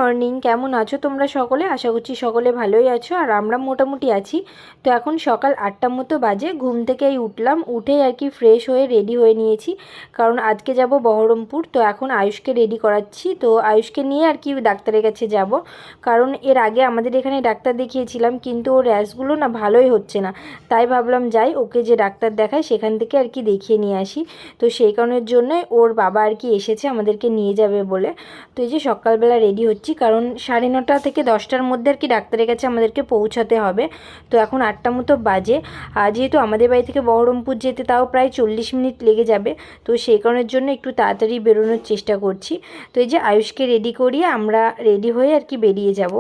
Morning, কেমন আছো তোমরা সকলে? আশা করছি সকলে ভালোই আছো, আর আমরা মোটামুটি আছি। তো এখন সকাল 8টার মতো বাজে, ঘুম থেকেই উঠলাম, উঠেই আর কি ফ্রেশ হয়ে রেডি হয়ে নিয়েছি, কারণ আজকে যাব বহরমপুর। তো এখন আয়ুষকে রেডি করাচ্ছি, তো আয়ুষকে নিয়ে আর কি ডাক্তারের কাছে যাব, কারণ এর আগে আমাদের এখানে ডাক্তার দেখিয়েছিলাম, কিন্তু ওর র্যাশগুলো না ভালোই হচ্ছে না। তাই ভাবলাম যাই, ওকে যে ডাক্তার দেখায় সেখান থেকে আর কি দেখিয়ে নিয়ে আসি। তো সেই কারণের জন্য ওর বাবা আর কি এসেছে আমাদেরকে নিয়ে যাবে বলে। তো এই যে সকালবেলা রেডি হচ্ছি, কারণ 9:30 থেকে 10টার মধ্যে আর কি ডাক্তারের কাছে আমাদেরকে পৌঁছাতে হবে। তো এখন 8টা মতো বাজে, আর যেহেতু আমাদের বাড়ি থেকে বহরমপুর যেতে তাও প্রায় 40 মিনিট লেগে যাবে, তো সেই কারণের জন্য একটু তাড়াতাড়ি বেরোনোর চেষ্টা করছি। তো এই যে আয়ুষকে রেডি করিয়ে আমরা রেডি হয়ে আর কি বেরিয়ে যাব।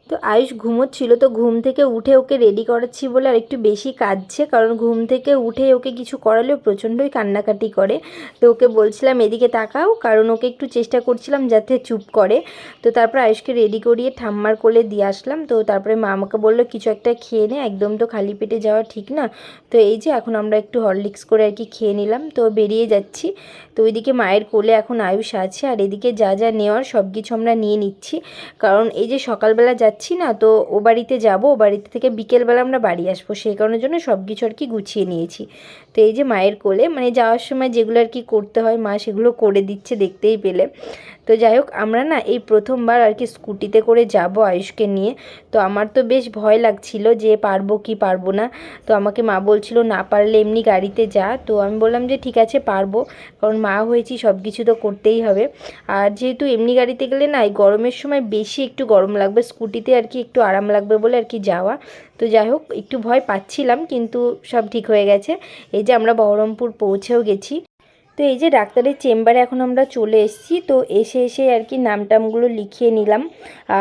তো আয়ুষ ঘুমোচ্ছিল, তো ঘুম থেকে উঠে ওকে রেডি করাচ্ছি বলে আর একটু বেশি কাঁদছে, কারণ ঘুম থেকে উঠে ওকে কিছু করালেও প্রচণ্ডই কান্নাকাটি করে। তো ওকে বলছিলাম এদিকে তাকাও, কারণ ওকে একটু চেষ্টা করছিলাম যাতে চুপ করে। তো তারপর আয়ুষকে রেডি করিয়ে ঠাম্মার কোলে দিয়ে আসলাম। তো তারপরে মা আমাকে বললো কিছু একটা খেয়ে নে, একদম তো খালি পেটে যাওয়া ঠিক না। তো এই যে এখন আমরা একটু হরলিক্স করে আর কি খেয়ে নিলাম, তো বেরিয়ে যাচ্ছি। তো ওইদিকে মায়ের কোলে এখন আয়ুষ আছে, আর এদিকে যা যা নেওয়ার সব কিছু আমরা নিয়ে নিচ্ছি, কারণ এই যে সকালবেলা যাচ্ছি না, তো ও বাড়িতে যাবো, ও বাড়িতে থেকে বিকেলবেলা আমরা বাড়ি আসবো, সেই কারণের জন্য সব কিছু আর কি গুছিয়ে নিয়েছি। তো এই যে মায়ের কোলে মানে যাওয়ার সময় যেগুলো আর কি করতে হয় মা সেগুলো করে দিচ্ছে, দেখতেই পেলে। তো যাই হোক, আমরা না এই প্রথমবার আর কি স্কুটিতে করে যাব আয়ুষকে নিয়ে। তো আমার তো বেশ ভয় লাগছিল যে পারবো কি পারবো না। তো আমাকে মা বলছিল না পারলে এমনি গাড়িতে যা, তো আমি বললাম যে ঠিক আছে পারবো, কারণ মা হয়েছি সব কিছু তো করতেই হবে। আর যেহেতু এমনি গাড়িতে গেলে না এই গরমের সময় বেশি একটু গরম লাগবে, স্কুটিতে আর কি একটু আরাম লাগবে বলে আর কি যাওয়া। তো যাই হোক, একটু ভয় পাচ্ছিলাম, কিন্তু সব ঠিক হয়ে গেছে। এই যে আমরা বহরমপুর পৌঁছেও গেছি। তো এই যে ডাক্তারের চেম্বারে এখন আমরা চলে এসেছি, তো এসে আর কি নামটামগুলো লিখিয়ে নিলাম,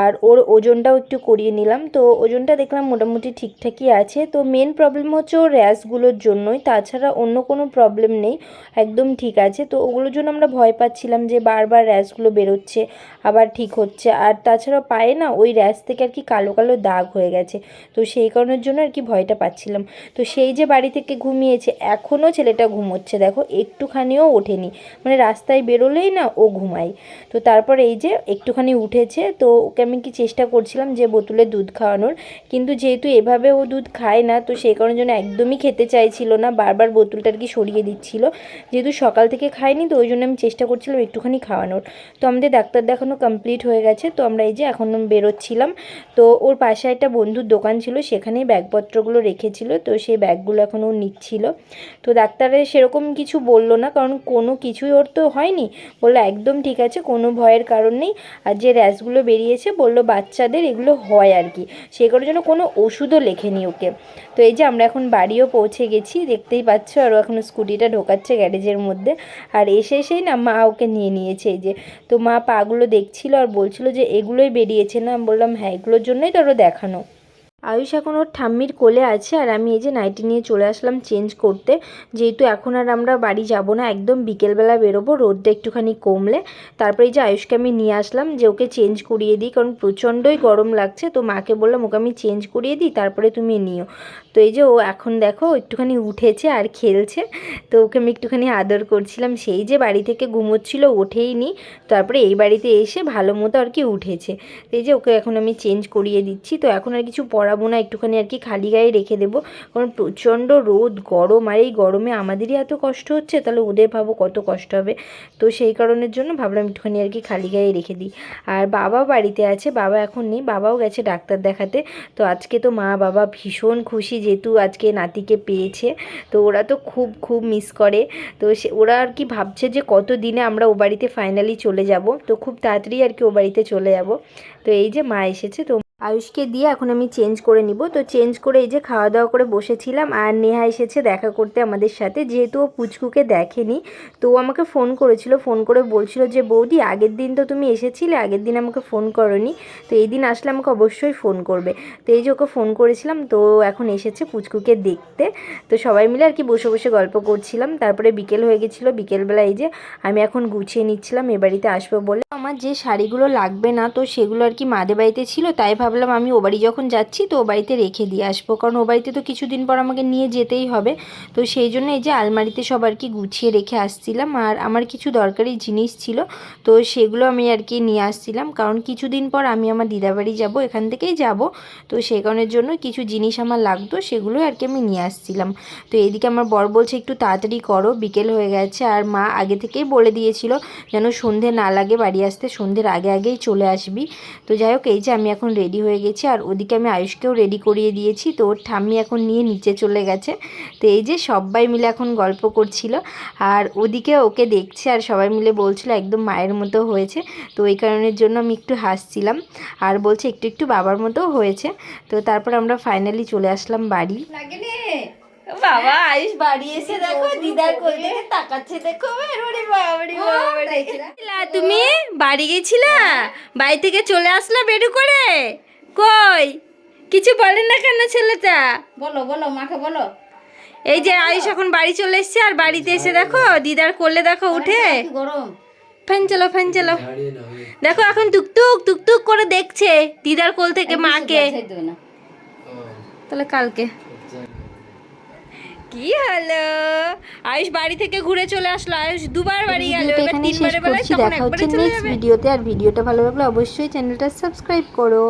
আর ওর ওজনটাও একটু করিয়ে নিলাম। তো ওজনটা দেখলাম মোটামুটি ঠিকঠাকই আছে। তো মেন প্রবলেম হচ্ছে ওর র্যাশগুলোর জন্যই, তাছাড়া অন্য কোনো প্রবলেম নেই, একদম ঠিক আছে। তো ওগুলোর জন্য আমরা ভয় পাচ্ছিলাম যে বারবার র্যাশগুলো বেরোচ্ছে আবার ঠিক হচ্ছে, আর তাছাড়া পায়ে না ওই র্যাশ থেকে আর কি কালো কালো দাগ হয়ে গেছে, তো সেই কারণের জন্য আর কি ভয়টা পাচ্ছিলাম। তো সেই যে বাড়ি থেকে ঘুমিয়েছে, এখনও ছেলেটা ঘুমোচ্ছে, দেখো একটুখানিও ওঠেনি, মানে রাস্তায় বেরোলেই না ও ঘুমায়। তো তারপর এই যে একটুখানি উঠেছে, তো ওকে আমি কি চেষ্টা করছিলাম যে বোতলে দুধ খাওয়ানোর, কিন্তু যেহেতু এভাবে ও দুধ খায় না, তো সেই কারণের জন্য একদমই খেতে চাইছিল না, বারবার বোতলটা আর কি সরিয়ে দিচ্ছিল। যেহেতু সকাল থেকে খায়নি, তো ওই জন্য আমি চেষ্টা করছিলাম একটুখানি খাওয়ানোর। তো আমাদের ডাক্তার দেখানো কমপ্লিট হয়ে গেছে, তো আমরা এই যে এখন বেরোচ্ছিলাম। তো ওর পাশে একটা বন্ধুর দোকান ছিল, সেখানেই ব্যাগপত্রগুলো রেখেছিল, তো সেই ব্যাগগুলো এখন ও নিচ্ছিল। তো ডাক্তারের সেরকম কিছু বললো না, কারণ কোনো কিছুই ওর তো হয়নি, বললো একদম ঠিক আছে, কোনো ভয়ের কারণ নেই। আর যে র্যাশগুলো বেরিয়েছে বললো বাচ্চাদের এগুলো হয় আর কি, সেগুলোর জন্য কোনো ওষুধও লেখেনি ওকে। তো এই যে আমরা এখন বাড়িও পৌঁছে গেছি, দেখতেই পাচ্ছ, আর ও এখন স্কুটিটা ঢোকাচ্ছে গ্যারেজের মধ্যে। আর এসেই না মা ওকে নিয়ে নিয়েছে এই যে। তো মা পাগুলো দেখছিল আর বলছিল যে এগুলোই বেরিয়েছে না, আমি বললাম হ্যাঁ এগুলোর জন্যই তো আরও দেখানো। আয়ুষ এখন ওর ঠাম্মির কোলে আছে, আর আমি এই যে নাইটি নিয়ে চলে আসলাম চেঞ্জ করতে, যেহেতু এখন আর আমরা বাড়ি যাব না, একদম বিকেলবেলা বেরোবো, রোদটা একটুখানি কমলে। তারপরে এই যে আয়ুষকে আমি নিয়ে আসলাম যে ওকে চেঞ্জ করিয়ে দিই, কারণ প্রচণ্ডই গরম লাগছে। তো মাকে বললাম ওকে আমি চেঞ্জ করিয়ে দিই, তারপরে তুমি নিও। তো এই যে ও এখন দেখো একটুখানি উঠেছে আর খেলছে, তো ওকে আমি একটুখানি আদর করছিলাম। সেই যে বাড়ি থেকে ঘুমোচ্ছিল, ওঠেই নি, তারপরে এই বাড়িতে এসে ভালো মতো আর কি উঠেছে। তো এই যে ওকে এখন আমি চেঞ্জ করিয়ে দিচ্ছি। তো এখন আর কিছু পরাবো না, একটুখানি আর কি খালি গায়ে রেখে দেবো, কারণ প্রচণ্ড রোদ গরম, আর এই গরমে আমাদেরই এত কষ্ট হচ্ছে, তাহলে ওদের ভাবো কত কষ্ট হবে। তো সেই কারণের জন্য ভাবলাম একটুখানি আর কি খালি গায়ে রেখে দিই। আর বাবা বাড়িতে আছে, বাবা এখন নেই, বাবাও গেছে ডাক্তার দেখাতে। তো আজকে তো মা বাবা ভীষণ খুশি, যেহেতু আজকে নাতিকে পেয়েছে, তো ওরা তো খুব খুব মিস করে। তো ওরা আর কি ভাবছে যে কত দিনে আমরা ও বাড়িতে ফাইনালি চলে যাব, তো খুব তাড়াতাড়ি আর কি ও বাড়িতে চলে যাব। তো এই যে মা এসেছে, তো আয়ুষকে দিয়ে এখন আমি চেঞ্জ করে নিব। তো চেঞ্জ করে এই যে খাওয়া দাওয়া করে বসেছিলাম, আর নেহা এসেছে দেখা করতে আমাদের সাথে, যেহেতু ও পুচকুকে দেখেনি। তো ও আমাকে ফোন করেছিল, ফোন করে বলছিল যে বৌদি আগের দিন তো তুমি এসেছিলে, আগের দিন আমাকে ফোন করোনি, তো এই দিন আসলে আমাকে অবশ্যই ফোন করবে। তো এই যে ওকে ফোন করেছিলাম, তো এখন এসেছে পুচকুকে দেখতে। তো সবাই মিলে আর কি বসে বসে গল্প করছিলাম। তারপরে বিকেল হয়ে গেছিলো, বিকেলবেলা এই যে আমি এখন গুছিয়ে নিচ্ছিলাম এ বাড়িতে আসবো বলে। আমার যে শাড়িগুলো লাগবে না, তো সেগুলো আর কি মাদের বাড়িতে ছিল, তাই ভাবলাম ভাবলাম আমি ও বাড়ি যখন যাচ্ছি তো ও বাড়িতে রেখে দিয়ে আসবো, কারণ ও বাড়িতে তো কিছুদিন পর আমাকে নিয়ে যেতেই হবে। তো সেই জন্য এই যে আলমারিতে সব আর কি গুছিয়ে রেখে আসছিলাম। আর আমার কিছু দরকারি জিনিস ছিল, তো সেগুলো আমি আর কি নিয়ে আসছিলাম, কারণ কিছুদিন পর আমি আমার দিদাবাড়ি যাব, এখান থেকেই যাব। তো সেই কারণের জন্য কিছু জিনিস আমার লাগতো, সেগুলো আর কি আমি নিয়ে আসছিলাম। তো এইদিকে আমার বর বলছে একটু তাড়াতাড়ি করো, বিকেল হয়ে গেছে। আর মা আগে থেকেই বলে দিয়েছিল যেন সন্ধে না লাগে বাড়ি আসতে, সন্ধ্যের আগে আগেই চলে আসবি। তো যাই হোক, এই যে আমি এখন রেডি হয়ে গেছি, আর ওদিকে আমি আয়ুষকেও রেডি করিয়ে দিয়েছি। তো ওর ঠাম্মি এখন নিয়ে নিচে চলে গেছে। তো এই যে সবাই মিলে এখন গল্প করছিল, আর ওদিকে ওকে দেখছে, আর সবাই মিলে বলছিল একদম মায়ের মতো হয়েছে। তো এই কারণের জন্য আমি একটু হাসছিলাম, আর বলছে একটু একটু বাবার মতো হয়েছে। তো তারপর আমরা ফাইনালি চলে আসলাম বাড়ি। বাবা আয়ুষ বাড়ি এসে দেখো দিদার কোল থেকে তাকাচ্ছে, দেখো তুমি বাড়ি গেছিলা, বাড়ি থেকে চলে আসলা বেরু করে, কই কিছু বলেন না কেন ছেলেটা? বলো বলো মাকে বলো। এই যে আয়ুষ এখন বাড়ি চলে এসছে, আর বাড়িতে এসে দেখো দিদার কোলে দেখো উঠে গরম ফ্যান চালো ফ্যান চালো, দেখো এখন টুকটুক টুকটুক করে দেখছে দিদার কোল থেকে মাকে। তাহলে কালকে কি হলো, আয়ুষ বাড়ি থেকে ঘুরে চলে আসলো, আয়ুষ দুবার বাড়ি গেল, এবার তিনবারে বেলায় তখন একবারে চলে যাবে। ভিডিওতে আর ভিডিওটা ভালো লাগলে অবশ্যই চ্যানেলটা সাবস্ক্রাইব করো।